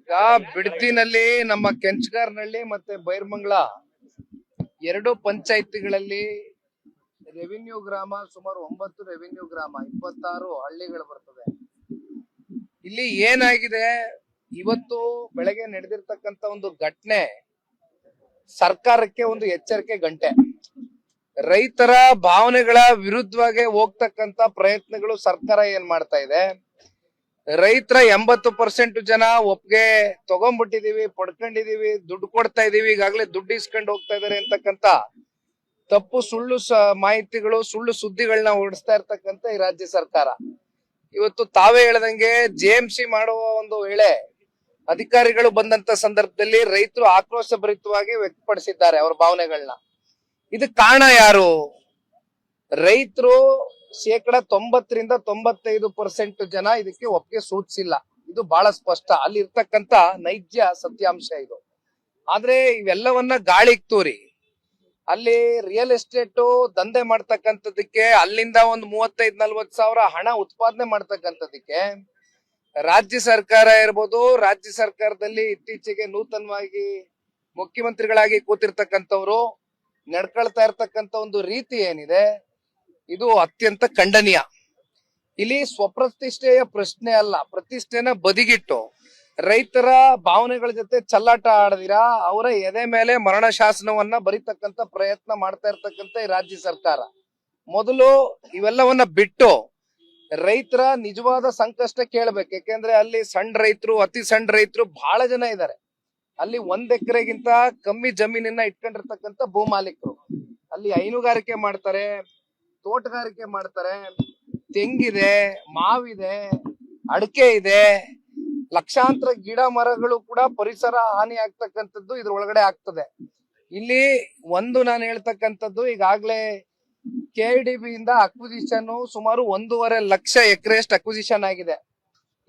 ಈಗ ಬಿಡದಿನಲ್ಲಿ ನಮ್ಮ ಕೆಂಚಗಾರನಹಳ್ಳಿ ಮತ್ತೆ ಬೈರ್ಮಂಗ್ಲ ಎರಡು ಪಂಚಾಯತಿಗಳಲ್ಲಿ ರೆವಿನ್ಯೂ ಗ್ರಾಮ ಸುಮಾರು 9 ರೆವಿನ್ಯೂ ಗ್ರಾಮ 26 ಹಳ್ಳಿಗಳು ಬರ್ತದೆ. ಇಲ್ಲಿ ಏನಾಗಿದೆ, ಇವತ್ತು ಬೆಳಗ್ಗೆ ನಡೆದಿರ್ತಕ್ಕಂತ ಒಂದು ಘಟನೆ ಸರ್ಕಾರಕ್ಕೆ ಒಂದು ಎಚ್ಚರಿಕೆ ಗಂಟೆ. ರೈತರ ಭಾವನೆಗಳ ವಿರುದ್ಧವಾಗಿ ಹೋಗ್ತಕ್ಕಂತ ಪ್ರಯತ್ನಗಳು ಸರ್ಕಾರ ಏನ್ ಮಾಡ್ತಾ ಇದೆ, ರೈತರ 80% ಜನ ಒಪ್ಪಿಗೆ ತಗೊಂಡ್ಬಿಟ್ಟಿದೀವಿ, ಪಡ್ಕೊಂಡಿದೀವಿ, ದುಡ್ಡು ಕೊಡ್ತಾ ಇದೀವಿ, ಈಗಾಗಲೇ ದುಡ್ಡು ಇಸ್ಕೊಂಡು ಹೋಗ್ತಾ ಇದಾರೆ ಅಂತಕ್ಕಂತ ತಪ್ಪು ಸುಳ್ಳು ಮಾಹಿತಿಗಳು, ಸುಳ್ಳು ಸುದ್ದಿಗಳನ್ನ ಹೊರಡಿಸ್ತಾ ಇರ್ತಕ್ಕಂತ ಈ ರಾಜ್ಯ ಸರ್ಕಾರ. ಇವತ್ತು ತಾವೇ ಹೇಳ್ದಂಗೆ JMC ಮಾಡುವ ಒಂದು ವೇಳೆ ಅಧಿಕಾರಿಗಳು ಬಂದಂತ ಸಂದರ್ಭದಲ್ಲಿ ರೈತರು ಆಕ್ರೋಶ ಭರಿತವಾಗಿ ವ್ಯಕ್ತಪಡಿಸಿದ್ದಾರೆ ಅವರ ಭಾವನೆಗಳನ್ನ. ಇದಕ್ಕೆ ಕಾರಣ ಯಾರು? ರೈತರು 90% ರಿಂದ 95% ಜನ ಇದಕ್ಕೆ ಒಪ್ಪಿಗೆ ಸೂಚಿಸಿಲ್ಲ. ಇದು ಬಹಳ ಸ್ಪಷ್ಟ, ಅಲ್ಲಿ ಇರ್ತಕ್ಕಂತ ನೈಜ ಸತ್ಯಾಂಶ ಇದು. ಆದ್ರೆ ಇವೆಲ್ಲವನ್ನ ಗಾಳಿಗೆ ತೂರಿ ಅಲ್ಲಿ ರಿಯಲ್ ಎಸ್ಟೇಟ್ ದಂಧೆ ಮಾಡ್ತಕ್ಕಂಥದಕ್ಕೆ, ಅಲ್ಲಿಂದ ಒಂದು 35-40 ಸಾವಿರ ಹಣ ಉತ್ಪಾದನೆ ಮಾಡ್ತಕ್ಕಂಥದಕ್ಕೆ ರಾಜ್ಯ ಸರ್ಕಾರ ಇರ್ಬೋದು, ರಾಜ್ಯ ಸರ್ಕಾರದಲ್ಲಿ ಇತ್ತೀಚೆಗೆ ನೂತನವಾಗಿ ಮುಖ್ಯಮಂತ್ರಿಗಳಾಗಿ ಕೂತಿರ್ತಕ್ಕಂಥವ್ರು ನಡ್ಕೊಳ್ತಾ ಇರ್ತಕ್ಕಂಥ ಒಂದು ರೀತಿ ಏನಿದೆ, ಇದು ಅತ್ಯಂತ ಖಂಡನೀಯ. ಇಲ್ಲಿ ಸ್ವಪ್ರತಿಷ್ಠೆಯ ಪ್ರಶ್ನೆ ಅಲ್ಲ, ಪ್ರತಿಷ್ಠೆನ ಬದಿಗಿಟ್ಟು ರೈತರ ಭಾವನೆಗಳ ಜೊತೆ ಚಲ್ಲಾಟ ಆಡದಿರಾ ಅವರ ಎದೆ ಮೇಲೆ ಮರಣ ಶಾಸನವನ್ನ ಬರೀತಕ್ಕಂತ ಪ್ರಯತ್ನ ಮಾಡ್ತಾ ಇರ್ತಕ್ಕಂತ ಈ ರಾಜ್ಯ ಸರ್ಕಾರ ಮೊದಲು ಇವೆಲ್ಲವನ್ನ ಬಿಟ್ಟು ರೈತರ ನಿಜವಾದ ಸಂಕಷ್ಟ ಕೇಳಬೇಕು. ಯಾಕೆಂದ್ರೆ ಅಲ್ಲಿ ಸಣ್ಣ ರೈತರು, ಅತಿ ಸಣ್ಣ ರೈತರು ಬಹಳ ಜನ ಇದ್ದಾರೆ. ಅಲ್ಲಿ 1 ಎಕರೆಗಿಂತ ಕಮ್ಮಿ ಜಮೀನನ್ನ ಇಟ್ಕೊಂಡಿರ್ತಕ್ಕಂಥ ಭೂ ಮಾಲೀಕರು ಅಲ್ಲಿ ಹೈನುಗಾರಿಕೆ ಮಾಡ್ತಾರೆ, ತೋಟಗಾರಿಕೆ ಮಾಡ್ತಾರೆ, ತೆಂಗಿದೆ, ಮಾವಿದೆ, ಅಡಿಕೆ ಇದೆ, ಲಕ್ಷಾಂತರ ಗಿಡ ಮರಗಳು ಕೂಡ ಪರಿಸರ ಹಾನಿ ಆಗ್ತಕ್ಕಂಥದ್ದು ಇದ್ರ ಒಳಗಡೆ ಆಗ್ತದೆ. ಇಲ್ಲಿ ಒಂದು ನಾನು ಹೇಳ್ತಕ್ಕಂಥದ್ದು, ಈಗಾಗ್ಲೇ KIDB ಇಂದ ಅಕ್ವಿಸಿಷನ್ ಸುಮಾರು 1.5 ಲಕ್ಷ ಎಕರೆಷ್ಟು ಅಕ್ವಿಸಿಷನ್ ಆಗಿದೆ.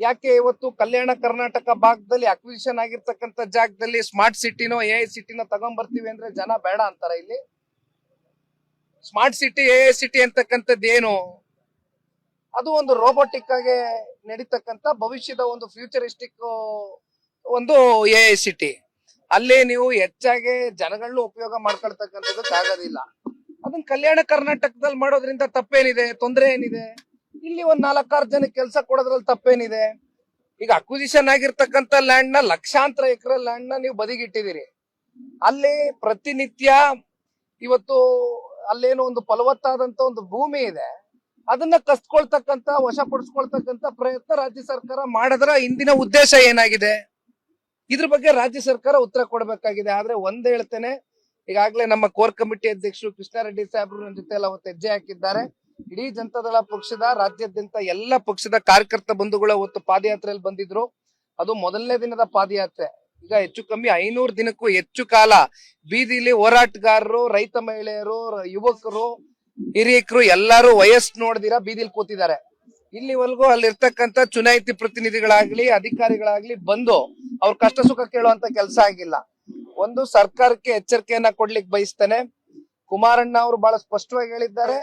ಯಾಕೆ ಇವತ್ತು ಕಲ್ಯಾಣ ಕರ್ನಾಟಕ ಭಾಗದಲ್ಲಿ ಅಕ್ವಿಸಿಷನ್ ಆಗಿರ್ತಕ್ಕಂಥ ಜಾಗದಲ್ಲಿ ಸ್ಮಾರ್ಟ್ ಸಿಟಿನೋ AI ಸಿಟಿನೋ ತಗೊಂಡ್ಬರ್ತೀವಿ ಅಂದ್ರೆ ಜನ ಬೇಡ ಅಂತಾರ? ಇಲ್ಲಿ ಸ್ಮಾರ್ಟ್ ಸಿಟಿ AI ಸಿಟಿ ಅಂತಕ್ಕಂಥದ್ದು ಏನು? ಅದು ಒಂದು ರೋಬೋಟಿಕ್ ಆಗಿ ನಡೀತಕ್ಕಂಥ ಭವಿಷ್ಯದ ಒಂದು ಫ್ಯೂಚರಿಸ್ಟಿಕ್ ಒಂದು AI ಸಿಟಿ. ಅಲ್ಲಿ ನೀವು ಹೆಚ್ಚಾಗಿ ಜನಗಳನ್ನ ಉಪಯೋಗ ಮಾಡ್ಕೊಳ್ತಕ್ಕಂಥದಕ್ಕೆ ಆಗೋದಿಲ್ಲ. ಅದನ್ನ ಕಲ್ಯಾಣ ಕರ್ನಾಟಕದಲ್ಲಿ ಮಾಡೋದ್ರಿಂದ ತಪ್ಪೇನಿದೆ? ತೊಂದರೆ ಏನಿದೆ? ಇಲ್ಲಿ ಒಂದ್ 4-6 ಜನಕ್ಕೆ ಕೆಲಸ ಕೊಡೋದ್ರಲ್ಲಿ ತಪ್ಪೇನಿದೆ? ಈಗ ಅಕ್ವಿಸಿಷನ್ ಆಗಿರ್ತಕ್ಕಂಥ ಲ್ಯಾಂಡ್ ನ ಲಕ್ಷಾಂತರ ಎಕರೆ ಲ್ಯಾಂಡ್ ನ ನೀವು ಬದಿಗಿಟ್ಟಿದ್ದೀರಿ. ಅಲ್ಲಿ ಪ್ರತಿನಿತ್ಯ ಇವತ್ತು ಅಲ್ಲೇನೋ ಒಂದು ಫಲವತ್ತಾದಂತ ಒಂದು ಭೂಮಿ ಇದೆ, ಅದನ್ನ ಕಸ್ಕೊಳ್ತಕ್ಕಂತ, ವಶಪಡಿಸ್ಕೊಳ್ತಕ್ಕಂತ ಪ್ರಯತ್ನ ರಾಜ್ಯ ಸರ್ಕಾರ ಮಾಡಿದ್ರ ಹಿಂದಿನ ಉದ್ದೇಶ ಏನಾಗಿದೆ? ಇದ್ರ ಬಗ್ಗೆ ರಾಜ್ಯ ಸರ್ಕಾರ ಉತ್ತರ ಕೊಡಬೇಕಾಗಿದೆ. ಆದ್ರೆ ಒಂದ್ ಹೇಳ್ತೇನೆ, ಈಗಾಗಲೇ ನಮ್ಮ ಕೋರ್ ಕಮಿಟಿ ಅಧ್ಯಕ್ಷರು ಕೃಷ್ಣಾರೆಡ್ಡಿ ಸಾಹೇಬ್ರು ನನ್ನ ಜೊತೆ ಎಲ್ಲ ಅವತ್ತು ಹೆಜ್ಜೆ ಹಾಕಿದ್ದಾರೆ. ಇಡೀ ಜನತಾದಳ ಪಕ್ಷದ ರಾಜ್ಯಾದ್ಯಂತ ಎಲ್ಲ ಪಕ್ಷದ ಕಾರ್ಯಕರ್ತ ಬಂಧುಗಳು ಅವತ್ತು ಪಾದಯಾತ್ರೆಯಲ್ಲಿ ಬಂದಿದ್ರು. ಅದು ಮೊದಲನೇ ದಿನದ ಪಾದಯಾತ್ರೆ. ಈಗ ಹೆಚ್ಚು ಕಮ್ಮಿ 500 ದಿನಕ್ಕೂ ಹೆಚ್ಚು ಕಾಲ ಬೀದಿಲಿ ಹೋರಾಟಗಾರರು, ರೈತ ಮಹಿಳೆಯರು, ಯುವಕರು, ಹಿರಿಯಕರು ಎಲ್ಲರೂ ವಯಸ್ಸು ನೋಡ್ದಿರಾ ಬೀದಿಲಿ ಕೂತಿದ್ದಾರೆ. ಇಲ್ಲಿವರೆಗೂ ಅಲ್ಲಿರ್ತಕ್ಕಂಥ ಚುನಾಯಿತಿ ಪ್ರತಿನಿಧಿಗಳಾಗ್ಲಿ, ಅಧಿಕಾರಿಗಳಾಗ್ಲಿ ಬಂದು ಅವ್ರ ಕಷ್ಟ ಸುಖ ಕೇಳುವಂತ ಕೆಲಸ ಆಗಿಲ್ಲ. ಒಂದು ಸರ್ಕಾರಕ್ಕೆ ಎಚ್ಚರಿಕೆಯನ್ನ ಕೊಡ್ಲಿಕ್ಕೆ ಬಯಸ್ತೇನೆ. ಕುಮಾರಣ್ಣ ಅವರು ಬಹಳ ಸ್ಪಷ್ಟವಾಗಿ ಹೇಳಿದ್ದಾರೆ,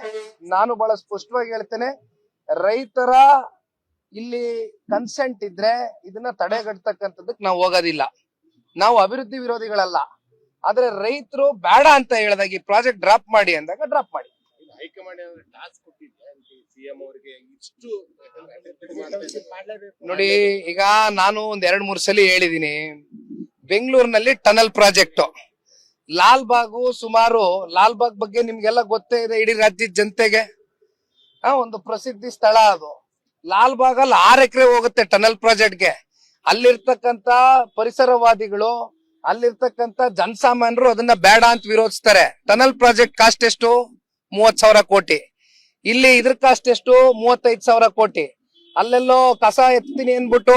ನಾನು ಬಹಳ ಸ್ಪಷ್ಟವಾಗಿ ಹೇಳ್ತೇನೆ, ರೈತರ ಇಲ್ಲಿ ಕನ್ಸೆಂಟ್ ಇದ್ರೆ ಇದನ್ನ ತಡೆಗಟ್ಟತಕ್ಕಂಥದ್ದಕ್ಕೆ ನಾವು ಹೋಗೋದಿಲ್ಲ. ನಾವು ಅಭಿವೃದ್ಧಿ ವಿರೋಧಿಗಳಲ್ಲ. ಆದ್ರೆ ರೈತರು ಬೇಡ ಅಂತ ಹೇಳಿದಾಗ ಈ ಪ್ರಾಜೆಕ್ಟ್ ಡ್ರಾಪ್ ಮಾಡಿ ಅಂದಾಗ ಡ್ರಾಪ್ ಮಾಡಿ. ಹೈಕಮಾಂಡ್ ಟಾಸ್ಕ್ ಕೊಟ್ಟಿದೆ ಸಿಎಂ ಅವರಿಗೆ ಇಷ್ಟು ನೋಡಿ, ಈಗ ನಾನು ಒಂದ್ 2-3 ಸಲ ಹೇಳಿದೀನಿ, ಬೆಂಗಳೂರಿನಲ್ಲಿ ಟನಲ್ ಪ್ರಾಜೆಕ್ಟ್ ಲಾಲ್ಬಾಗು, ಸುಮಾರು ಲಾಲ್ಬಾಗ್ ಬಗ್ಗೆ ನಿಮ್ಗೆಲ್ಲ ಗೊತ್ತೇ ಇದೆ, ಇಡೀ ರಾಜ್ಯದ ಜನತೆಗೆ ಒಂದು ಪ್ರಸಿದ್ಧಿ ಸ್ಥಳ ಅದು. ಲಾಲ್ಬಾಗ್ ಅಲ್ಲಿ 6 ಎಕರೆ ಹೋಗುತ್ತೆ ಟನಲ್ ಪ್ರಾಜೆಕ್ಟ್ಗೆ. ಅಲ್ಲಿರ್ತಕ್ಕಂತ ಪರಿಸರವಾದಿಗಳು, ಅಲ್ಲಿರ್ತಕ್ಕಂತ ಜನಸಾಮಾನ್ಯರು ಅದನ್ನ ಬೇಡ ಅಂತ ವಿರೋಧಿಸ್ತಾರೆ. ಟನಲ್ ಪ್ರಾಜೆಕ್ಟ್ ಕಾಸ್ಟ್ ಎಷ್ಟು? 30,000 ಕೋಟಿ. ಇಲ್ಲಿ ಇದ್ರ ಕಾಸ್ಟ್ ಎಷ್ಟು? 35,000 ಕೋಟಿ. ಅಲ್ಲೆಲ್ಲೋ ಕಸ ಎತ್ತೀನಿ ಅನ್ಬಿಟ್ಟು